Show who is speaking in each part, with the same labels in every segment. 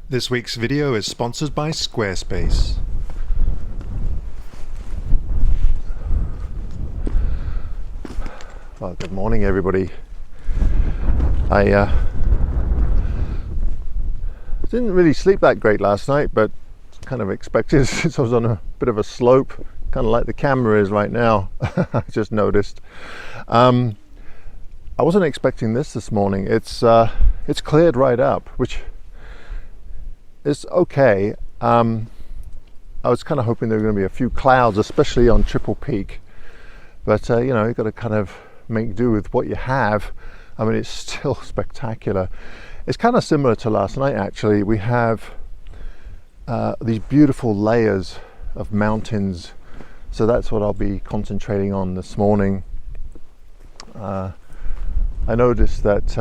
Speaker 1: This week's video is sponsored by Squarespace. Well, good morning everybody. I didn't really sleep that great last night, but kind of expected since I was on a bit of a slope, kind of like the camera is right now. I just noticed. I wasn't expecting this morning. It's cleared right up, which is okay. I was kind of hoping there were going to be a few clouds, especially on Triple Peak, but you know, you've got to kind of make do with what you have. I mean, it's still spectacular. It's kind of similar to last night actually. We have these beautiful layers of mountains, so that's what I'll be concentrating on this morning. I noticed that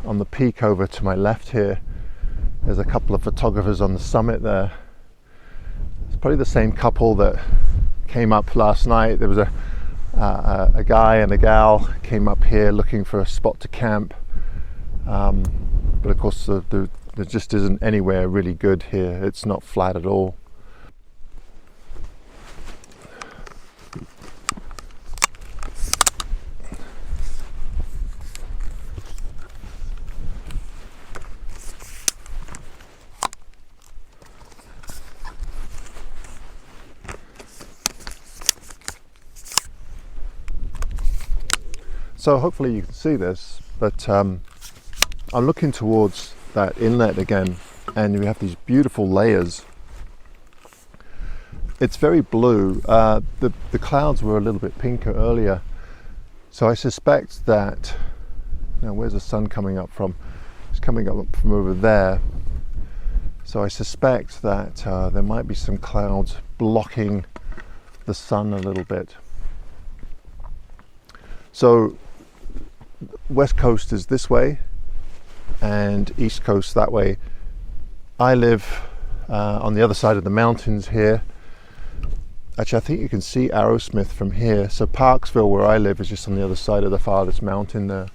Speaker 1: on the peak over to my left here, there's a couple of photographers on the summit there. It's probably the same couple that came up last night. There was a guy and a gal came up here looking for a spot to camp, but of course there just isn't anywhere really good here. It's not flat at all. So hopefully you can see this, but I'm looking towards that inlet again, and we have these beautiful layers. It's very blue. The clouds were a little bit pinker earlier, so I suspect that, now where's the sun coming up from? It's coming up from over there. So I suspect that there might be some clouds blocking the sun a little bit. So west coast is this way and east coast that way. I live on the other side of the mountains here. Actually, I think you can see Arrowsmith from here. So Parksville, where I live, is just on the other side of the farthest mountain there.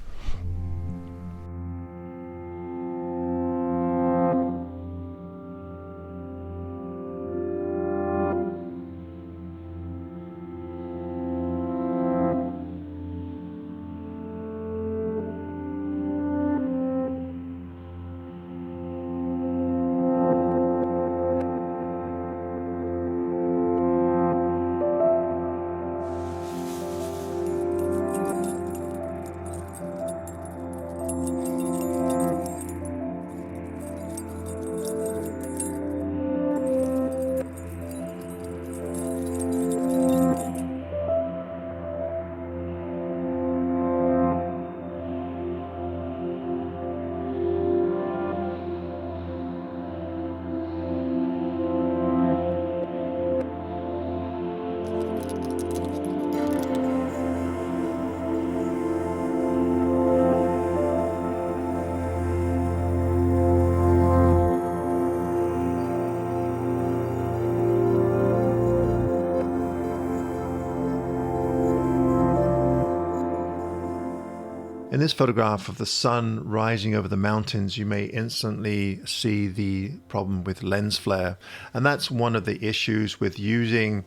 Speaker 1: In this photograph of the sun rising over the mountains, you may instantly see the problem with lens flare. And that's one of the issues with using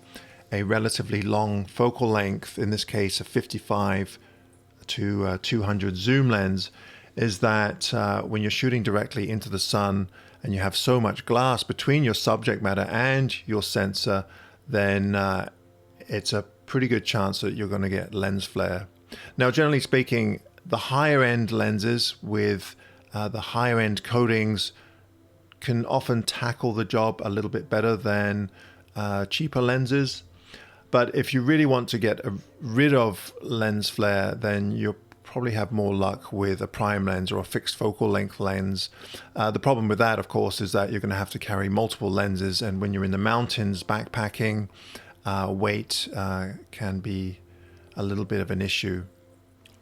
Speaker 1: a relatively long focal length, in this case a 55 to 200 zoom lens, is that when you're shooting directly into the sun and you have so much glass between your subject matter and your sensor, then it's a pretty good chance that you're going to get lens flare. Now, generally speaking, the higher end lenses with the higher end coatings can often tackle the job a little bit better than cheaper lenses. But if you really want to get rid of lens flare, then you'll probably have more luck with a prime lens or a fixed focal length lens. The problem with that, of course, is that you're going to have to carry multiple lenses, and when you're in the mountains backpacking, weight can be a little bit of an issue.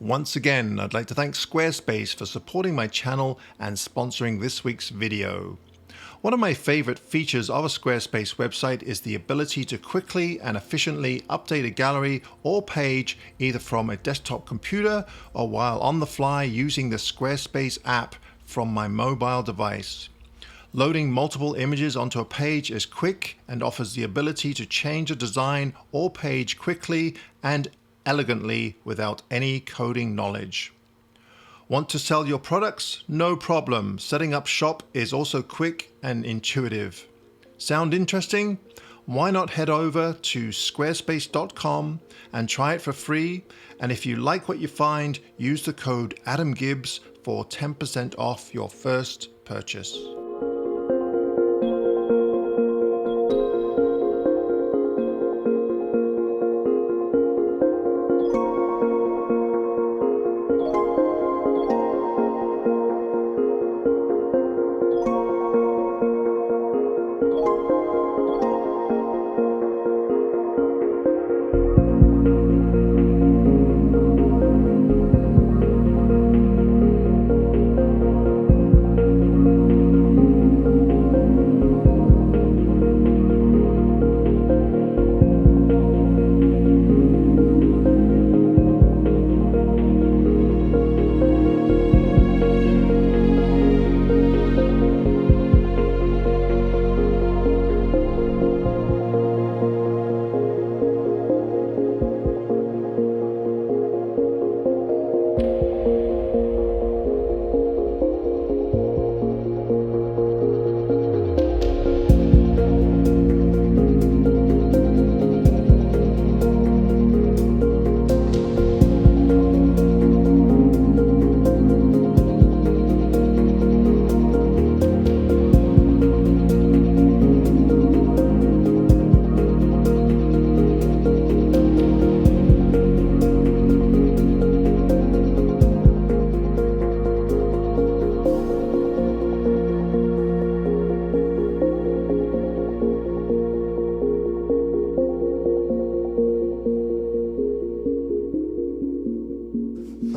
Speaker 1: Once again, I'd like to thank Squarespace for supporting my channel and sponsoring this week's video. One of my favorite features of a Squarespace website is the ability to quickly and efficiently update a gallery or page either from a desktop computer or while on the fly using the Squarespace app from my mobile device. Loading multiple images onto a page is quick and offers the ability to change a design or page quickly and elegantly without any coding knowledge. Want to sell your products? No problem. Setting up shop is also quick and intuitive. Sound interesting? Why not head over to squarespace.com and try it for free? And if you like what you find, use the code AdamGibbs for 10% off your first purchase.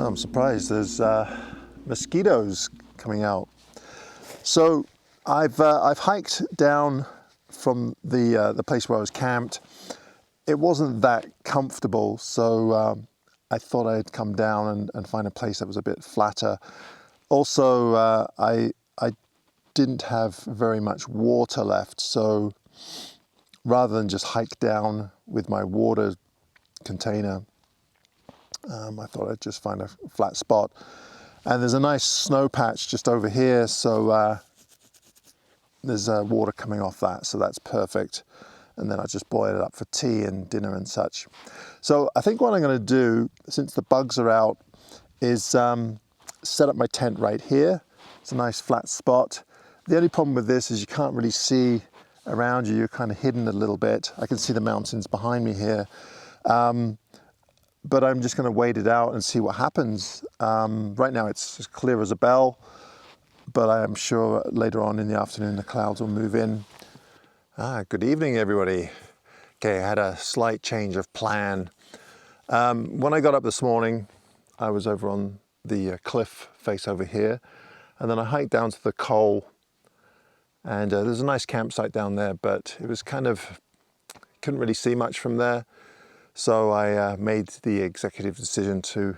Speaker 1: I'm surprised there's mosquitoes coming out. So I've hiked down from the place where I was camped. It wasn't that comfortable, so I thought I'd come down and find a place that was a bit flatter. Also, I didn't have very much water left, so rather than just hike down with my water container, I thought I'd just find a flat spot. And there's a nice snow patch just over here, so there's water coming off that, so that's perfect. And then I just boil it up for tea and dinner and such. So I think what I'm going to do, since the bugs are out, is set up my tent right here. It's a nice flat spot. The only problem with this is you can't really see around you. You're kind of hidden a little bit. I can see the mountains behind me here. But I'm just going to wait it out and see what happens. Right now it's as clear as a bell, but I am sure later on in the afternoon the clouds will move in. Good evening, everybody. Okay, I had a slight change of plan. When I got up this morning, I was over on the cliff face over here, and then I hiked down to the col, and there's a nice campsite down there, but it was couldn't really see much from there. So I made the executive decision to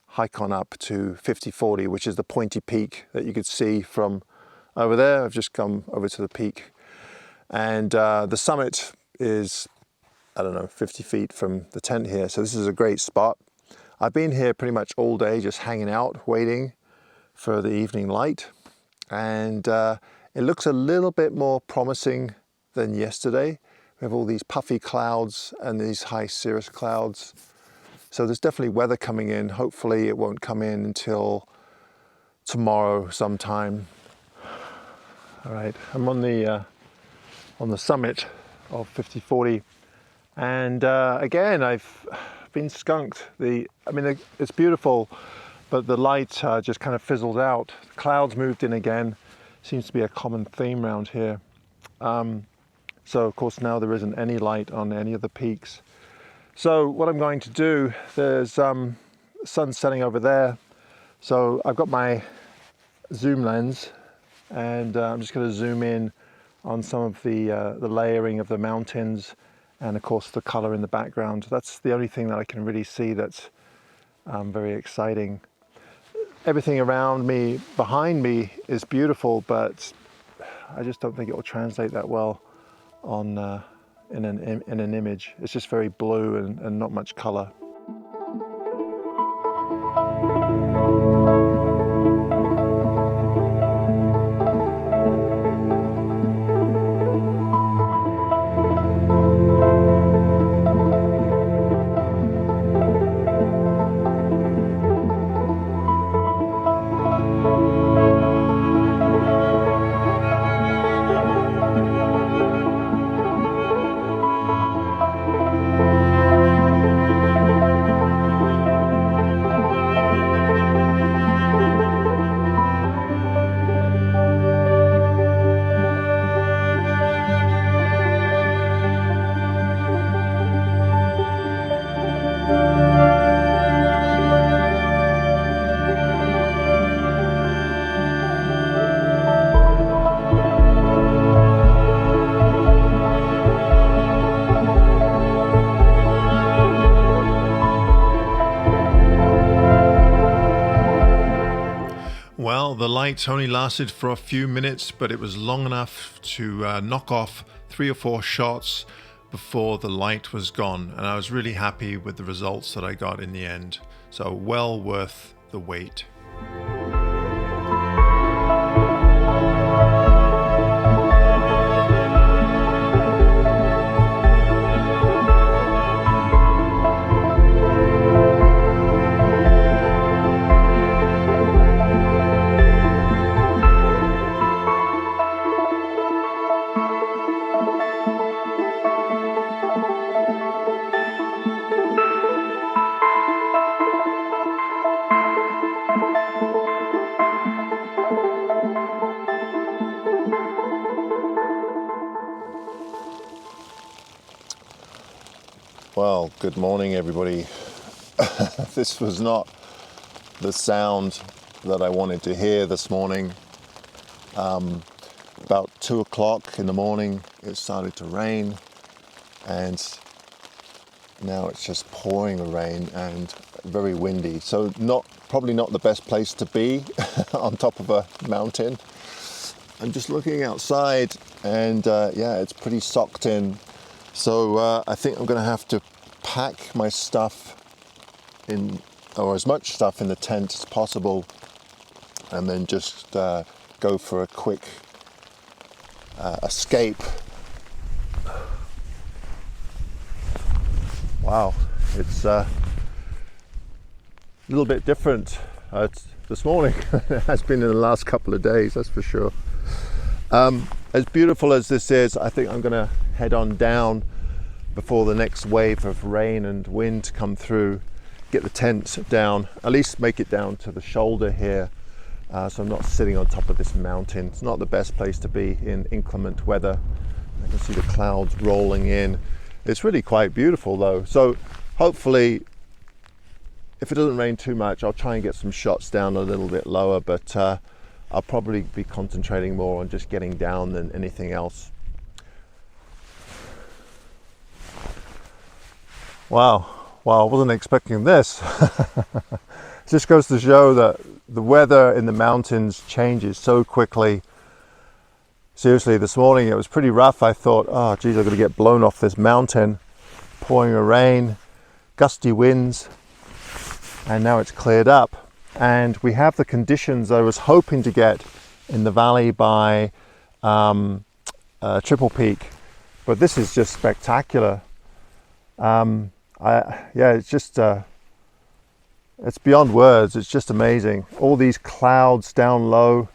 Speaker 1: hike on up to 5040, which is the pointy peak that you could see from over there. I've just come over to the peak, and the summit is, I don't know, 50 feet from the tent here. So this is a great spot. I've been here pretty much all day, just hanging out, waiting for the evening light. And it looks a little bit more promising than yesterday. We have all these puffy clouds and these high cirrus clouds. So there's definitely weather coming in. Hopefully it won't come in until tomorrow sometime. All right, I'm on the summit of 5040. And again, I've been skunked. It's beautiful, but the light just kind of fizzled out. The clouds moved in again. Seems to be a common theme around here. So of course now there isn't any light on any of the peaks. So what I'm going to do, there's sun setting over there. So I've got my zoom lens, and I'm just going to zoom in on some of the layering of the mountains, and of course the color in the background. That's the only thing that I can really see that's very exciting. Everything around me, behind me, is beautiful, but I just don't think it will translate that well on in an image. It's just very blue and not much color. Well, the light only lasted for a few minutes, but it was long enough to knock off 3 or 4 shots before the light was gone. And I was really happy with the results that I got in the end. So well worth the wait. Well, good morning, everybody. This was not the sound that I wanted to hear this morning. About 2 o'clock in the morning, it started to rain, and now it's just pouring rain and very windy. So probably not the best place to be on top of a mountain. I'm just looking outside, and yeah, it's pretty socked in. So I think I'm going to have to pack my stuff in, or as much stuff in the tent as possible, and then just go for a quick escape. Wow, it's a little bit different this morning. It has been in the last couple of days, that's for sure. As beautiful as this is, I think I'm going to head on down before the next wave of rain and wind come through, get the tent down, at least make it down to the shoulder here, so I'm not sitting on top of this mountain. It's not the best place to be in inclement weather. I can see the clouds rolling in. It's really quite beautiful though, so hopefully if it doesn't rain too much, I'll try and get some shots down a little bit lower, but I'll probably be concentrating more on just getting down than anything else. Wow, I wasn't expecting this. It just goes to show that the weather in the mountains changes so quickly. Seriously, this morning it was pretty rough. I thought, oh geez, I'm going to get blown off this mountain. Pouring rain, gusty winds, and now it's cleared up. And we have the conditions I was hoping to get in the valley by Triple Peak, but this is just spectacular. Yeah, it's just it's beyond words. It's just amazing. All these clouds down low,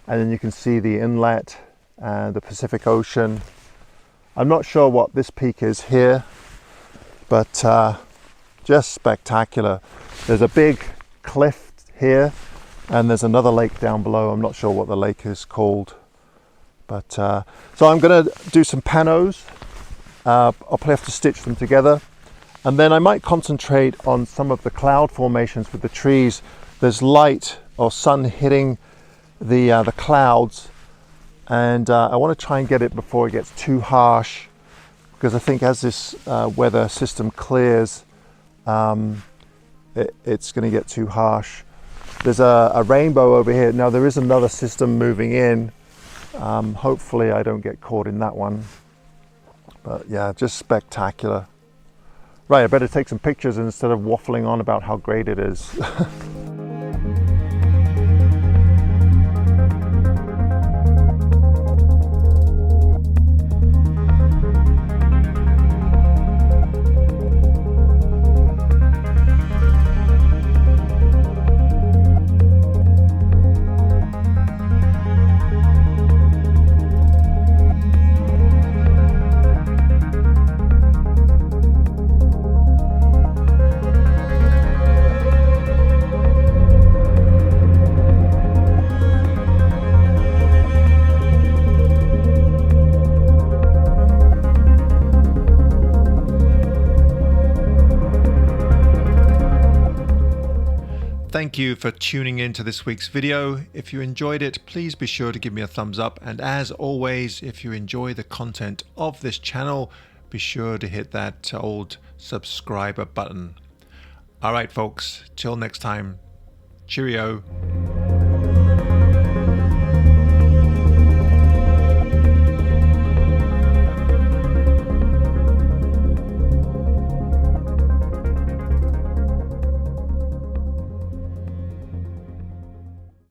Speaker 1: and then you can see the inlet and the Pacific Ocean. I'm not sure what this peak is here, but just spectacular. There's a big cliff here, and there's another lake down below. I'm not sure what the lake is called, but so I'm going to do some panos. I'll probably have to stitch them together, and then I might concentrate on some of the cloud formations with the trees. There's light or sun hitting the clouds, and I want to try and get it before it gets too harsh, because I think as this weather system clears, it's going to get too harsh. There's a rainbow over here. Now there is another system moving in, Hopefully I don't get caught in that one. But yeah, just spectacular. Right, I better take some pictures instead of waffling on about how great it is. Thank you for tuning in to this week's video. If you enjoyed it, please be sure to give me a thumbs up. And as always, if you enjoy the content of this channel, be sure to hit that old subscriber button. All right, folks, till next time, cheerio.